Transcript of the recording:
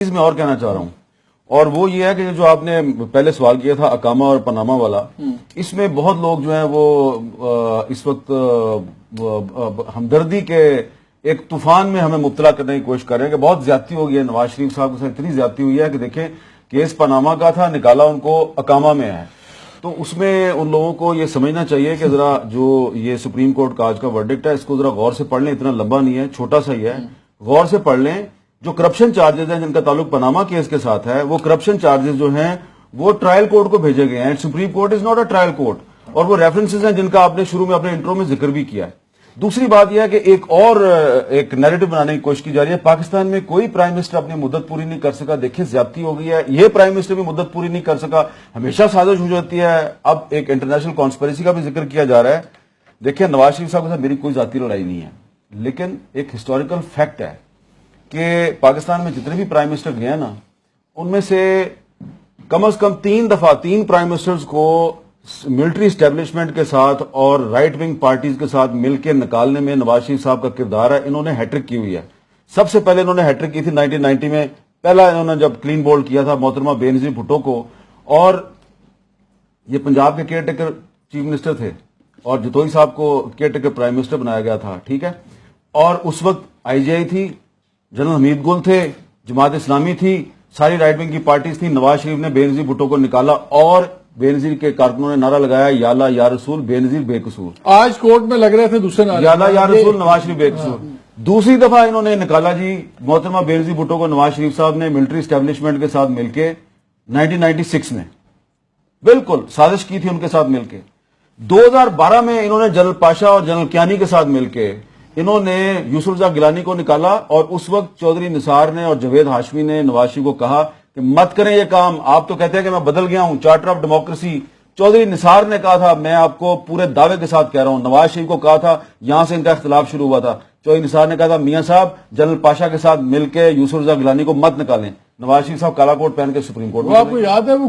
چیز میں اور کہنا چاہ رہا ہوں، اور وہ یہ ہے کہ جو آپ نے پہلے سوال کیا تھا اقامہ اور پاناما والا، اس میں بہت لوگ جو ہیں وہ اس وقت ہمدردی کے ایک طوفان میں ہمیں مبتلا کرنے کی کوشش کر رہے ہیں کہ بہت زیادتی ہو گئی ہے، نواز شریف صاحب کے ساتھ اتنی زیادتی ہوئی ہے کہ دیکھیں کیس پاناما کا تھا، نکالا ان کو اقامہ میں ہے. تو اس میں ان لوگوں کو یہ سمجھنا چاہیے کہ ذرا جو یہ سپریم کورٹ کا آج کا ورڈکٹ ہے اس کو ذرا غور سے پڑھ لیں، اتنا لمبا نہیں ہے، چھوٹا سا ہی ہے، غور سے پڑھ لیں. جو کرپشن چارجز ہیں جن کا تعلق پاناما کیس کے ساتھ ہے، وہ کرپشن چارجز جو ہیں وہ ٹرائل کورٹ کو بھیجے گئے ہیں. Supreme court is not a trial court, اور وہ ریفرنسز ہیں جن کا آپ نے شروع میں اپنے انٹرو میں ذکر بھی کیا ہے. دوسری بات یہ ہے کہ ایک نیریٹو بنانے کی کوشش کی جا رہی ہے، پاکستان میں کوئی پرائم منسٹر اپنی مدت پوری نہیں کر سکا. دیکھیں زیادتی ہو گئی ہے، یہ پرائم منسٹر بھی مدت پوری نہیں کر سکا، ہمیشہ سازش ہو جاتی ہے. اب ایک انٹرنیشنل کانسپریسی کا بھی ذکر کیا جا رہا ہے. دیکھیں نواز شریف صاحب کے ساتھ میری کوئی ذاتی لڑائی نہیں ہے، لیکن ایک ہسٹوریکل فیکٹ ہے کہ پاکستان میں جتنے بھی پرائم منسٹر گئے ہیں نا، ان میں سے کم از کم 3 دفعہ 3 پرائم منسٹرز کو ملٹری اسٹیبلشمنٹ کے ساتھ اور رائٹ ونگ پارٹیز کے ساتھ مل کے نکالنے میں نواز شریف صاحب کا کردار ہے. انہوں نے ہیٹرک کی ہوئی ہے. سب سے پہلے انہوں نے ہیٹرک کی تھی 1990 میں، پہلا انہوں نے جب کلین بولڈ کیا تھا محترمہ بے نظیر بھٹو کو، اور یہ پنجاب کے کیئر ٹیکر چیف منسٹر تھے اور جتوئی صاحب کو کیئر ٹیکر پرائم منسٹر بنایا گیا تھا، ٹھیک ہے. اور اس وقت آئی جے آئی تھی، جنرل حمید گل تھے، جماعت اسلامی تھی، ساری رائٹ ونگ کی پارٹیز تھی. نواز شریف نے بے نظیر بھٹو کو نکالا اور بے نظیر کے کارکنوں نے نعرہ لگایا یا اللہ یا رسول بے نظیر بے قصور. آج کورٹ میں لگ رہے تھے دوسرے نعرے، یا اللہ یا رسول نواز شریف بے قصور. دوسری دفعہ انہوں نے نکالا جی محترمہ بے نظیر بھٹو کو نواز شریف صاحب نے ملٹری اسٹیبلشمنٹ کے ساتھ مل کے 1996 میں بالکل سازش کی تھی ان کے ساتھ مل کے. 2012 میں انہوں نے جنرل پاشا اور جنرل کیانی کے ساتھ مل کے انہوں نے یوسف رضا گیلانی کو نکالا، اور اس وقت چودھری نثار نے اور جاوید ہاشمی نے نواز شریف کو کہا کہ مت کریں یہ کام. آپ تو کہتے ہیں کہ میں بدل گیا ہوں، چارٹر آف ڈیموکریسی. چودھری نثار نے کہا تھا، میں آپ کو پورے دعوے کے ساتھ کہہ رہا ہوں، نواز شریف کو کہا تھا، یہاں سے ان کا اختلاف شروع ہوا تھا. چودھری نثار نے کہا تھا میاں صاحب جنرل پاشا کے ساتھ مل کے یوسف رضا گیلانی کو مت نکالیں. نواز شریف صاحب کالا کوٹ پہن کے سپریم کورٹ میں آپ کو یاد ہے وہ